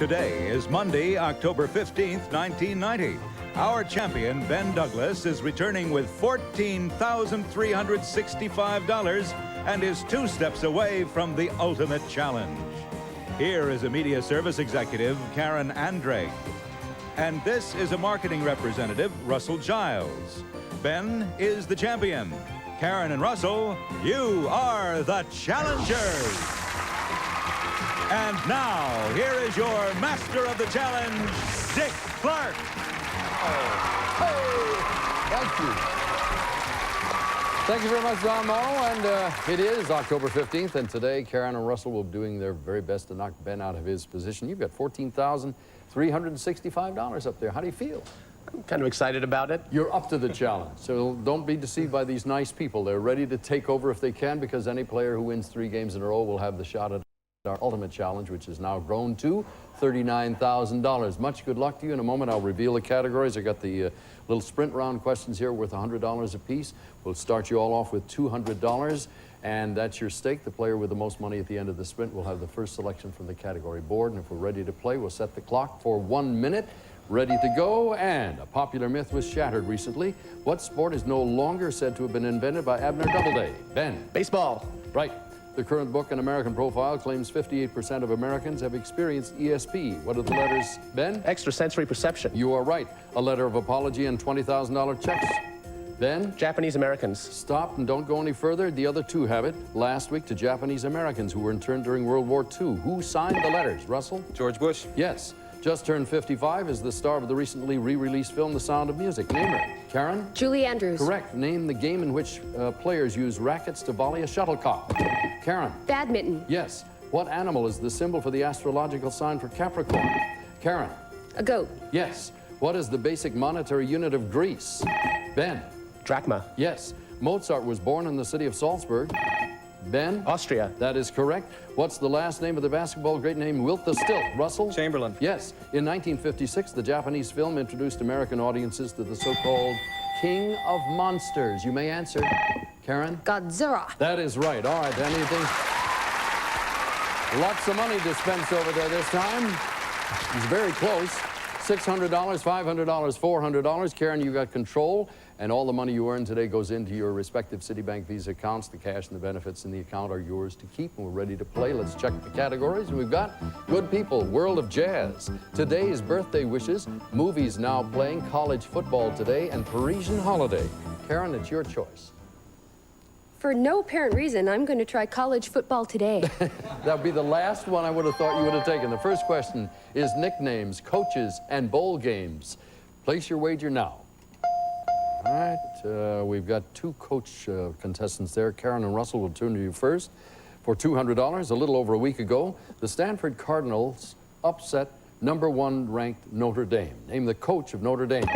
Today is Monday, October 15th, 1990. Our champion, Ben Douglas, is returning with $14,365 and is 2 steps away from the ultimate challenge. Here is a media service executive, Caron and Russell. And this is a marketing representative, Russell Giles. Ben is the champion. Caron and Russell, you are the challengers. And now, here is your master of the challenge, Dick Clark. Thank you. Thank you very much, Don Morrow. And it is October 15th, and today Caron and Russell will be doing their very best to knock Ben out of his position. You've got $14,365 up there. How do you feel? I'm kind of excited about it. You're up to the challenge, so don't be deceived by these nice people. They're ready to take over if they can, because any player who wins 3 games in a row will have the shot at our ultimate challenge, which has now grown to $39,000. Much good luck to you. In a moment, I'll reveal the categories. I got the little sprint round questions here worth $100 apiece. We'll start you all off with $200, and that's your stake. The player with the most money at the end of the sprint will have the first selection from the category board. And if we're ready to play, we'll set the clock for 1 minute. Ready to go, and a popular myth was shattered recently. What sport is no longer said to have been invented by Abner Doubleday? Ben. Baseball. Right. The current book, An American Profile, claims 58% of Americans have experienced ESP. What are the letters, Ben? Extrasensory perception. You are right. A letter of apology and $20,000 checks. Ben? Japanese Americans. Stop and don't go any further. The other 2 have it. Last week, to Japanese Americans who were interned during World War II. Who signed the letters? Russell? George Bush. Yes. Just turned 55 is the star of the recently re-released film, The Sound of Music. Name her. Caron? Julie Andrews. Correct. Name the game in which players use rackets to volley a shuttlecock. Caron? Badminton. Yes. What animal is the symbol for the astrological sign for Capricorn? Caron? A goat. Yes. What is the basic monetary unit of Greece? Ben? Drachma. Yes. Mozart was born in the city of Salzburg. Ben? Austria. That is correct. What's the last name of the basketball great named Wilt the Stilt? Russell? Chamberlain. Yes. In 1956, the Japanese film introduced American audiences to the so-called King of Monsters. You may answer. Caron? Godzilla. That is right. All right, anything? Lots of money dispensed over there this time. It's very close. $600, $500, $400. Caron, you got control, and all the money you earn today goes into your respective Citibank Visa accounts. The cash and the benefits in the account are yours to keep, and we're ready to play. Let's check the categories, and we've got Good People, World of Jazz, Today's Birthday Wishes, Movies Now Playing, College Football Today, and Parisian Holiday. Caron, it's your choice. For no apparent reason, I'm going to try college football today. That would be the last one I would have thought you would have taken. The first question is nicknames, coaches, and bowl games. Place your wager now. All right, we've got 2 coach contestants there. Caron and Russell will turn to you first. For $200, a little over a week ago, the Stanford Cardinals upset #1 ranked Notre Dame. Name the coach of Notre Dame.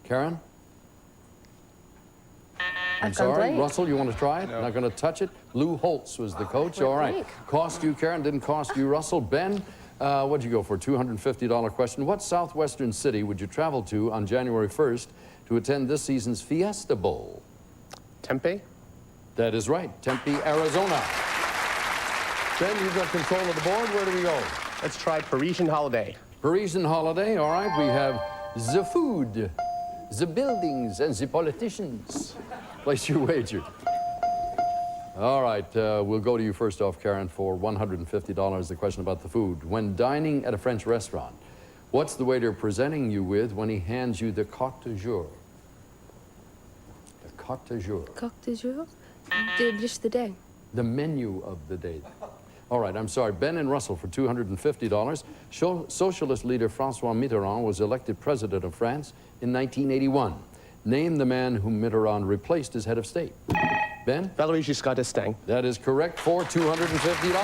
Caron? I'm sorry, Russell, you want to try it? No. Not going to touch it? Lou Holtz was the coach. All right. Cost you, Caron, didn't cost you, Russell. Ben, what'd you go for? $250 question. What southwestern city would you travel to on January 1st to attend this season's Fiesta Bowl? Tempe. That is right. Tempe, Arizona. Ben, you've got control of the board. Where do we go? Let's try Parisian Holiday. Parisian Holiday. All right. We have the food, the buildings, and the politicians. Place your wager. All right, we'll go to you first off, Caron, for $150. The question about the food. When dining at a French restaurant, what's the waiter presenting you with when he hands you the carte du jour? The carte du jour. Coq de jour? The dish of the day. The menu of the day. All right, I'm sorry. Ben and Russell for $250. Socialist leader François Mitterrand was elected president of France in 1981. Name the man whom Mitterrand replaced as head of state. Ben? Valéry Giscard d'Estaing. That is correct for $250.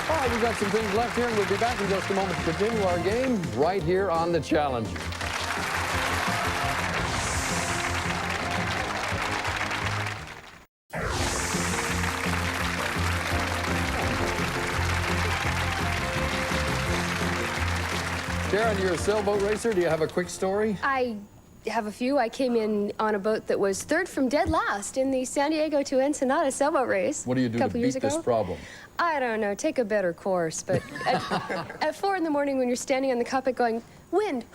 All right, we've got some things left here, and we'll be back in just a moment to continue our game right here on The Challenger. Caron, you're a sailboat racer. Do you have a quick story? I have a few. I came in on a boat that was 3rd from dead last in the San Diego to Ensenada sailboat race. What do you do to beat this problem? I don't know, take a better course, but at 4 in the morning when you're standing on the carpet going, wind,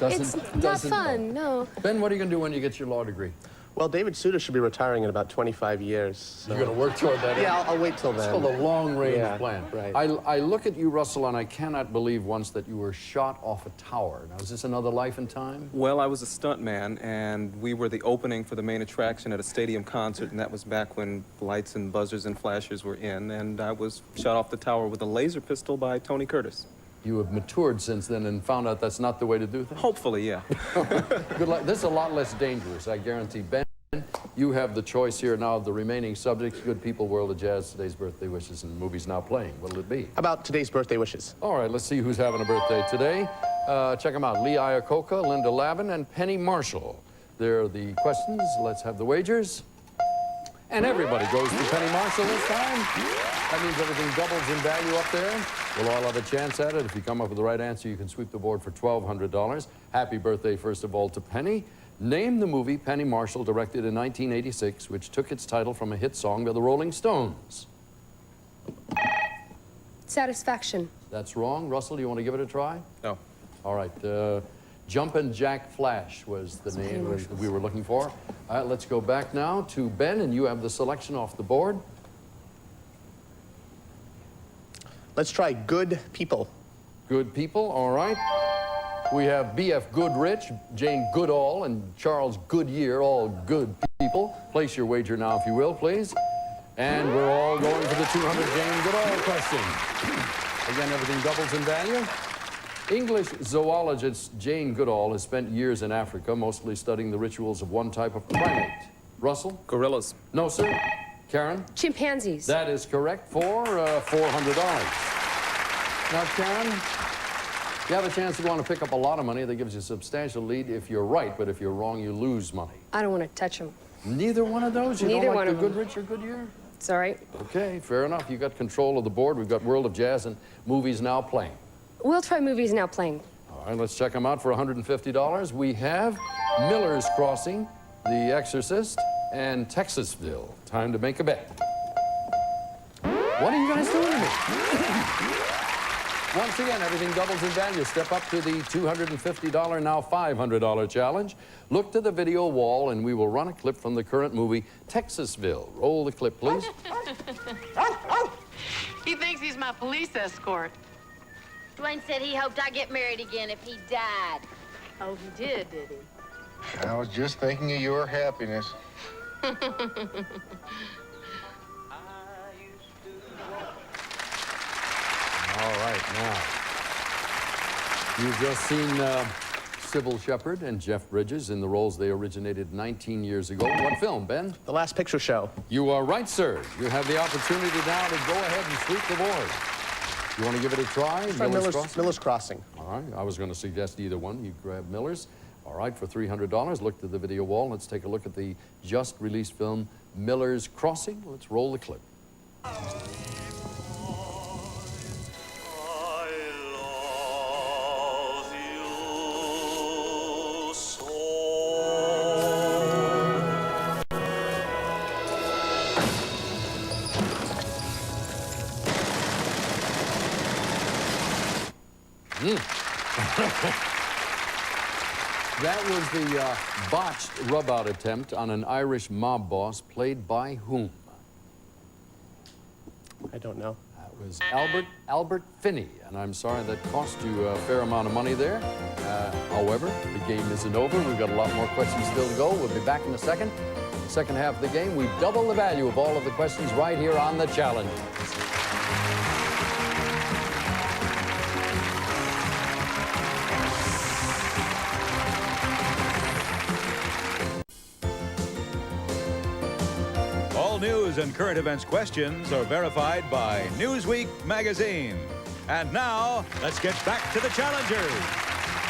it's not fun, no. Ben, what are you going to do when you get your law degree? Well, David Suter should be retiring in about 25 years. So. You're going to work toward that? Yeah, I'll wait till then. It's called a long-range plan. Right. I look at you, Russell, and I cannot believe once that you were shot off a tower. Now, is this another life and time? Well, I was a stuntman, and we were the opening for the main attraction at a stadium concert, and that was back when lights and buzzers and flashers were in, and I was shot off the tower with a laser pistol by Tony Curtis. You have matured since then and found out that's not the way to do things? Hopefully, yeah. Good luck. This is a lot less dangerous, I guarantee. Ben, you have the choice here now of the remaining subjects. Good people, World of Jazz, today's birthday wishes, and movies now playing. What'll it be? How about today's birthday wishes? All right, let's see who's having a birthday today. Check them out. Lee Iacocca, Linda Lavin, and Penny Marshall. There are the questions. Let's have the wagers. And everybody goes to Penny Marshall this time. That means everything doubles in value up there. We'll all have a chance at it. If you come up with the right answer, you can sweep the board for $1,200. Happy birthday, first of all, to Penny. Name the movie Penny Marshall directed in 1986, which took its title from a hit song by the Rolling Stones. Satisfaction. That's wrong. Russell, do you want to give it a try? No. All right. Jumpin' Jack Flash was the name that we were looking for. All right, let's go back now to Ben, and you have the selection off the board. Let's try Good People. Good people, all right. We have B.F. Goodrich, Jane Goodall, and Charles Goodyear, all good people. Place your wager now, if you will, please. And we're all going for the 200 Jane Goodall question. Again, everything doubles in value. English zoologist Jane Goodall has spent years in Africa, mostly studying the rituals of one type of primate. Russell? Gorillas. No, sir. Karen? Chimpanzees. That is correct for $400. Now, Karen, you have a chance to go on and pick up a lot of money. That gives you a substantial lead if you're right, but if you're wrong, you lose money. I don't want to touch them. Neither one of those? You Neither don't one like of the them. Goodrich or Goodyear? It's all right. Okay, fair enough. You got control of the board. We've got World of Jazz and movies now playing. We'll try movies now playing. All right, let's check them out for $150. We have Miller's Crossing, The Exorcist, and Texasville. Time to make a bet. What are you guys doing to me? Once again, everything doubles in value. Step up to the $250, now $500 challenge. Look to the video wall, and we will run a clip from the current movie, Texasville. Roll the clip, please. He thinks he's my police escort. Dwayne said he hoped I'd get married again if he died. Oh, he did he? I was just thinking of your happiness. All right, now, you've just seen Sybil Shepherd and Jeff Bridges in the roles they originated 19 years ago. What film, Ben? The Last Picture Show. You are right, sir. You have the opportunity now to go ahead and sweep the board. You want to give it a try? Try Miller's Crossing. All right, I was going to suggest either one. You grab Miller's. All right, for $300, look to the video wall. Let's take a look at the just-released film, Miller's Crossing. Let's roll the clip. That was the botched rub-out attempt on an Irish mob boss played by whom? I don't know. That was Albert Finney, and I'm sorry that cost you a fair amount of money there. However, the game isn't over. We've got a lot more questions still to go. We'll be back in a second. The second half of the game, we've doubled the value of all of the questions right here on the challenge. All news and current events questions are verified by Newsweek magazine. And now, let's get back to the challengers.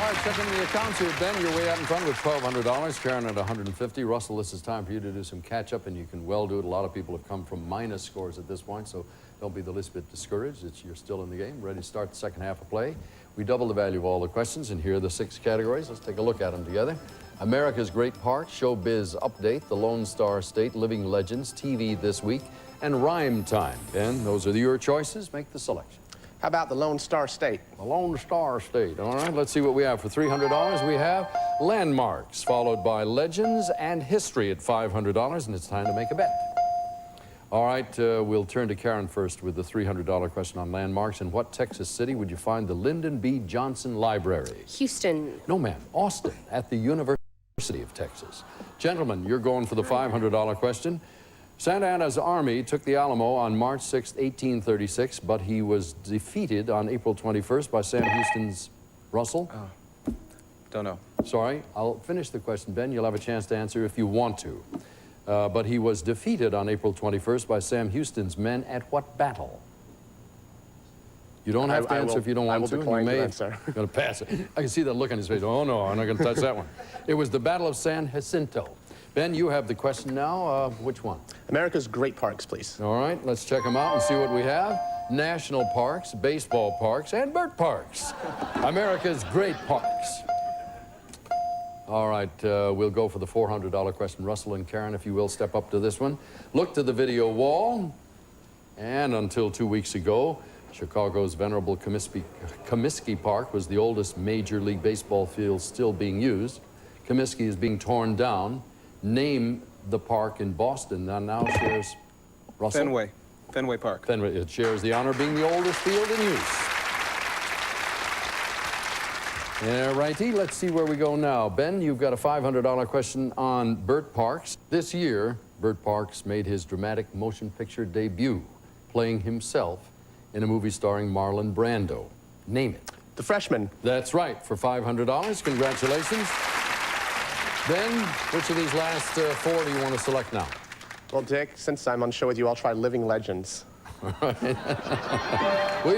All right, checking the accounts here, Ben. You're way out in front with $1,200. Karen at $150. Russell, this is time for you to do some catch-up, and you can well do it. A lot of people have come from minus scores at this point, so don't be the least bit discouraged. You're still in the game, ready to start the second half of play. We double the value of all the questions, and here are the 6 categories. Let's take a look at them together. America's Great Parks, Showbiz Update, The Lone Star State, Living Legends, TV This Week, and rhyme time. Ben, those are your choices. Make the selection. How about the Lone Star State? The Lone Star State. All right, let's see what we have for $300. We have landmarks, followed by legends and history at $500, and it's time to make a bet. All right, we'll turn to Caron first with the $300 question on landmarks. In what Texas city would you find the Lyndon B. Johnson Library? Houston. No, ma'am. Austin, at the University of Texas. Gentlemen, you're going for the $500 question. Santa Anna's army took the Alamo on March 6, 1836, but he was defeated on April 21st by Sam Houston's Russell. Don't know. Sorry, I'll finish the question, Ben. You'll have a chance to answer if you want to. But he was defeated on April 21st by Sam Houston's men at what battle? You don't have to answer if you don't want to. You may answer. Going to pass it. I can see that look on his face. Oh, no, I'm not going to touch that one. It was the Battle of San Jacinto. Ben, you have the question now. Which one? America's great parks, please. All right, let's check them out and see what we have. National parks, baseball parks, and bird parks. America's great parks. All right, we'll go for the $400 question. Russell and Caron, if you will, step up to this one. Look to the video wall. And until 2 weeks ago, Chicago's venerable Comiskey Park was the oldest Major League Baseball field still being used. Comiskey is being torn down. Name the park in Boston that now shares, Russell? Fenway Park. Fenway. It shares the honor of being the oldest field in use. Yeah, righty, let's see where we go now. Ben, you've got a $500 question on Burt Parks. This year, Burt Parks made his dramatic motion picture debut, playing himself in a movie starring Marlon Brando. Name it. The Freshman. That's right, for $500. Congratulations. Ben, which of these last four do you want to select now? Well, Dick, since I'm on show with you, I'll try Living Legends. We've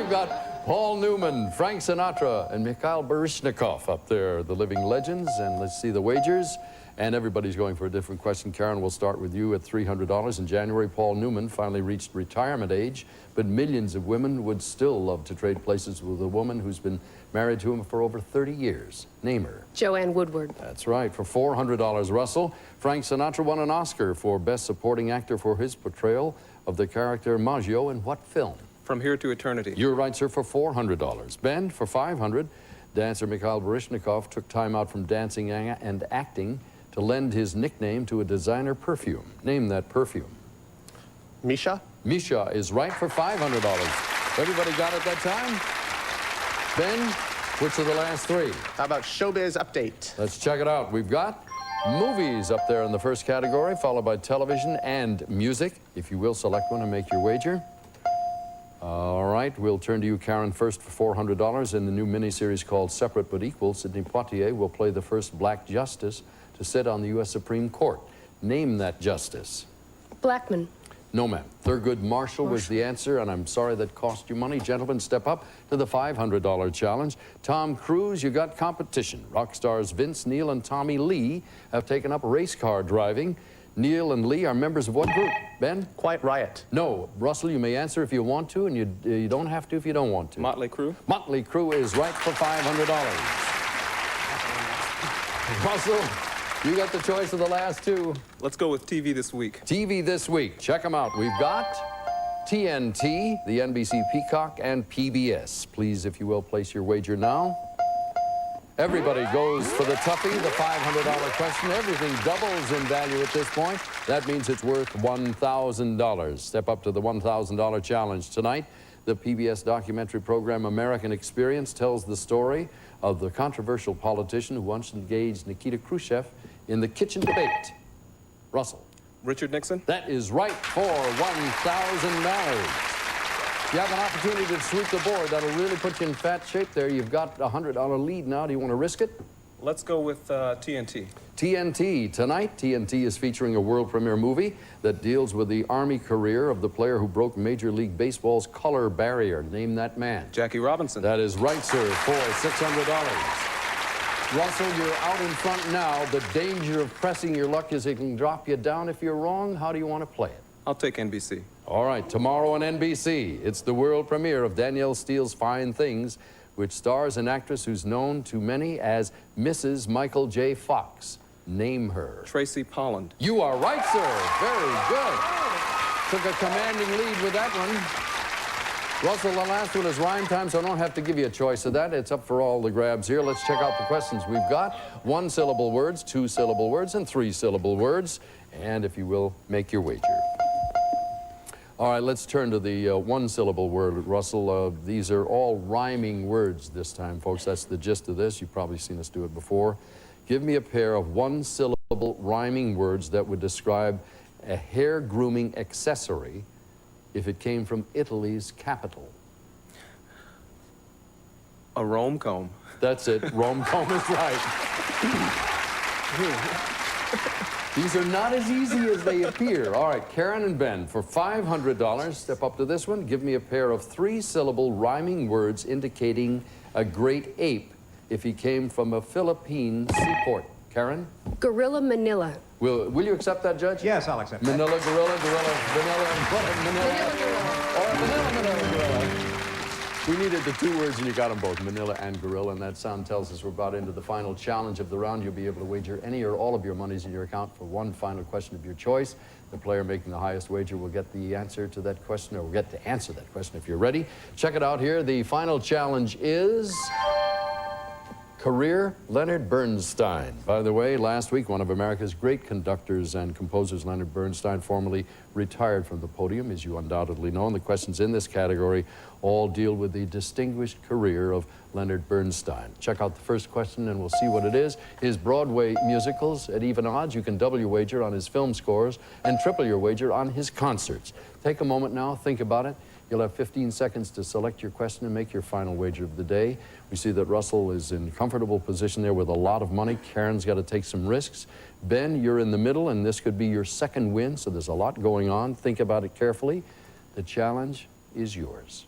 got Paul Newman, Frank Sinatra, and Mikhail Baryshnikov up there, the living legends. And let's see the wagers. And everybody's going for a different question. Caron, we'll start with you at $300. In January, Paul Newman finally reached retirement age, but millions of women would still love to trade places with a woman who's been married to him for over 30 years. Name her. Joanne Woodward. That's right, for $400, Russell. Frank Sinatra won an Oscar for Best Supporting Actor for his portrayal of the character Maggio in what film? From Here to Eternity. You're right, sir, for $400. Ben, for $500, dancer Mikhail Baryshnikov took time out from dancing and acting to lend his nickname to a designer perfume. Name that perfume. Misha? Misha is right for $500. Everybody got it that time? Ben, which are the last three? How about Showbiz Update? Let's check it out. We've got movies up there in the first category, followed by television and music. If you will, select one and make your wager. All right, we'll turn to you, Caron, first for $400. In the new miniseries called Separate But Equal, Sidney Poitier will play the first black justice to sit on the U.S. Supreme Court. Name that justice. Blackman. No, ma'am. Thurgood Marshall was the answer, and I'm sorry that cost you money. Gentlemen, step up to the $500 challenge. Tom Cruise, you got competition. Rock stars Vince Neil and Tommy Lee have taken up race car driving. Neil and Lee are members of what group? Ben? Quiet Riot. No. Russell, you may answer if you want to, and you don't have to if you don't want to. Motley Crue. Motley Crue is right for $500. Russell, you got the choice of the last two. Let's go with TV This Week. TV This Week. Check them out. We've got TNT, the NBC Peacock, and PBS. Please, if you will, place your wager now. Everybody goes for the toughie, the $500 question. Everything doubles in value at this point. That means it's worth $1,000. Step up to the $1,000 challenge tonight. The PBS documentary program American Experience tells the story of the controversial politician who once engaged Nikita Khrushchev in the kitchen debate. Russell. Richard Nixon. That is right for $1,000. You have an opportunity to sweep the board. That'll really put you in fat shape there. You've got a $100 lead now. Do you want to risk it? Let's go with TNT. TNT. Tonight, TNT is featuring a world premiere movie that deals with the Army career of the player who broke Major League Baseball's color barrier. Name that man. Jackie Robinson. That is right, sir, for $600. Russell, you're out in front now. The danger of pressing your luck is it can drop you down if you're wrong. How do you want to play it? I'll take NBC. All right, tomorrow on NBC, it's the world premiere of Danielle Steele's Fine Things, which stars an actress who's known to many as Mrs. Michael J. Fox. Name her. Tracy Polland. You are right, sir. Very good. Took a commanding lead with that one. Russell, the last one is rhyme time, so I don't have to give you a choice of that. It's up for all the grabs here. Let's check out the questions we've got. 1-syllable words, 2-syllable words, and 3-syllable words. And if you will, make your wager. All right, let's turn to the 1-syllable word, Russell. These are all rhyming words this time, folks. That's the gist of this. You've probably seen us do it before. Give me a pair of 1-syllable rhyming words that would describe a hair grooming accessory if it came from Italy's capital. A Rome comb. That's it. Rome comb is right. These are not as easy as they appear. All right, Caron and Ben, for $500, step up to this one. Give me a pair of 3-syllable rhyming words indicating a great ape if he came from a Philippine seaport. Caron? Gorilla Manila. Will you accept that, Judge? Yes, I'll accept that. Manila, gorilla, vanilla, Manila, gorilla. We needed the 2 words and you got them both, Manila and gorilla, and that sound tells us we're about into the final challenge of the round. You'll be able to wager any or all of your monies in your account for one final question of your choice. The player making the highest wager will get the answer to that question, or will get to answer that question if you're ready. Check it out here. The final challenge is career Leonard Bernstein. By the way, last week, one of America's great conductors and composers, Leonard Bernstein, formerly retired from the podium, as you undoubtedly know. And the questions in this category all deal with the distinguished career of Leonard Bernstein. Check out the first question and we'll see what it is. His Broadway musicals at even odds. You can double your wager on his film scores and triple your wager on his concerts. Take a moment now, think about it. You'll have 15 seconds to select your question and make your final wager of the day. We see that Russell is in comfortable position there with a lot of money. Caron's got to take some risks. Ben, you're in the middle, and this could be your second win, so there's a lot going on. Think about it carefully. The challenge is yours.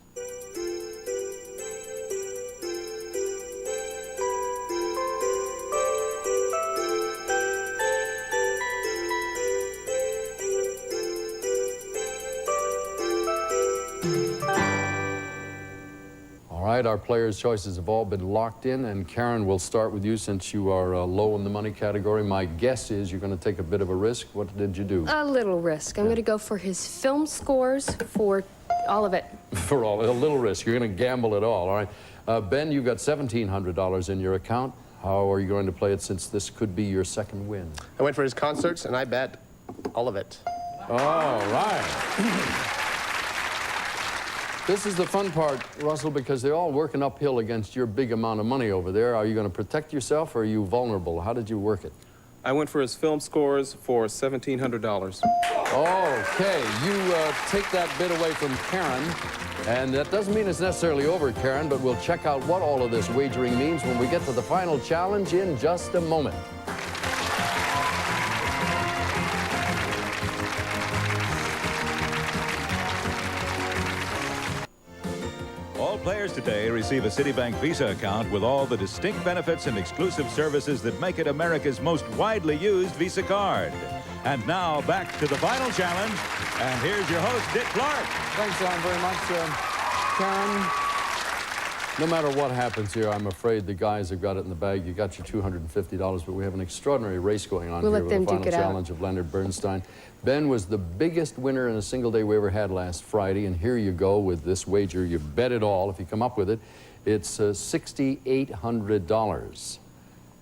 All right, our players' choices have all been locked in, and Caron, we'll start with you since you are low in the money category. My guess is you're going to take a bit of a risk. What did you do? A little risk. I'm going to go for his film scores for all of it. For all, a little risk. You're going to gamble it all right? Ben, you've got $1,700 in your account. How are you going to play it since this could be your second win? I went for his concerts, and I bet all of it. All right. This is the fun part, Russell, because they're all working uphill against your big amount of money over there. Are you going to protect yourself, or are you vulnerable? How did you work it? I went for his film scores for $1,700. Okay, you take that bid away from Caron, and that doesn't mean it's necessarily over, Caron, but we'll check out what all of this wagering means when we get to the final challenge in just a moment. Players today receive a Citibank Visa account with all the distinct benefits and exclusive services that make it America's most widely used Visa card. And now back to the final challenge. And here's your host, Dick Clark. Thanks, John, very much. Caron, no matter what happens here, I'm afraid the guys have got it in the bag. You got your $250, but we have an extraordinary race going on here with the final challenge of Leonard Bernstein. Ben was the biggest winner in a single day we ever had last Friday, and here you go with this wager. You bet it all. If you come up with it, it's $6,800.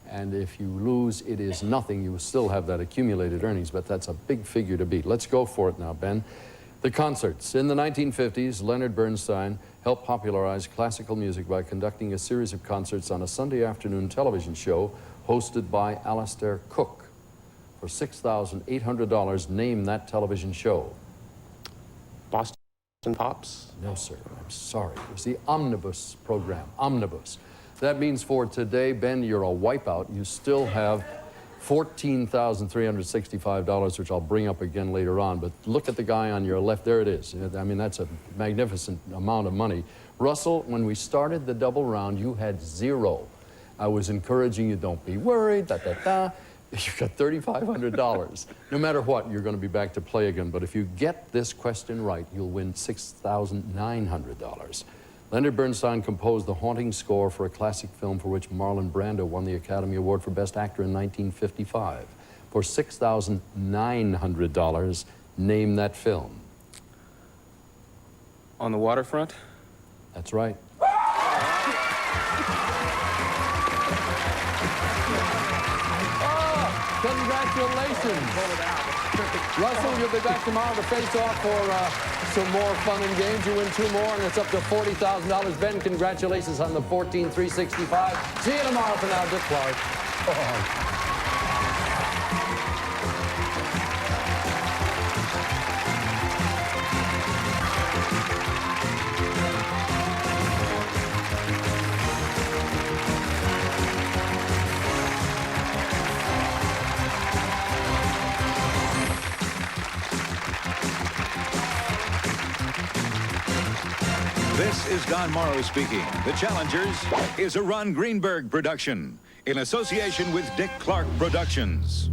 And if you lose, it is nothing. You will still have that accumulated earnings, but that's a big figure to beat. Let's go for it now, Ben. The concerts. In the 1950s, Leonard Bernstein helped popularize classical music by conducting a series of concerts on a Sunday afternoon television show hosted by Alistair Cook. For $6,800, name that television show. Boston Pops? No, sir. I'm sorry. It was the Omnibus program. Omnibus. That means for today, Ben, you're a wipeout. You still have $14,365, which I'll bring up again later on. But look at the guy on your left. There it is. I mean, that's a magnificent amount of money. Russell, when we started the double round, you had zero. I was encouraging you, don't be worried, You've got $3,500. No matter what, you're going to be back to play again. But if you get this question right, you'll win $6,900. Leonard Bernstein composed the haunting score for a classic film for which Marlon Brando won the Academy Award for Best Actor in 1955. For $6,900, name that film. On the waterfront? That's right. Congratulations. Russell, you'll be back tomorrow to face off for some more fun and games. You win 2 more, and it's up to $40,000. Ben, congratulations on the 14,365. See you tomorrow. For now, Dick Clark. This is Don Morrow speaking. The Challengers is a Ron Greenberg production in association with Dick Clark Productions.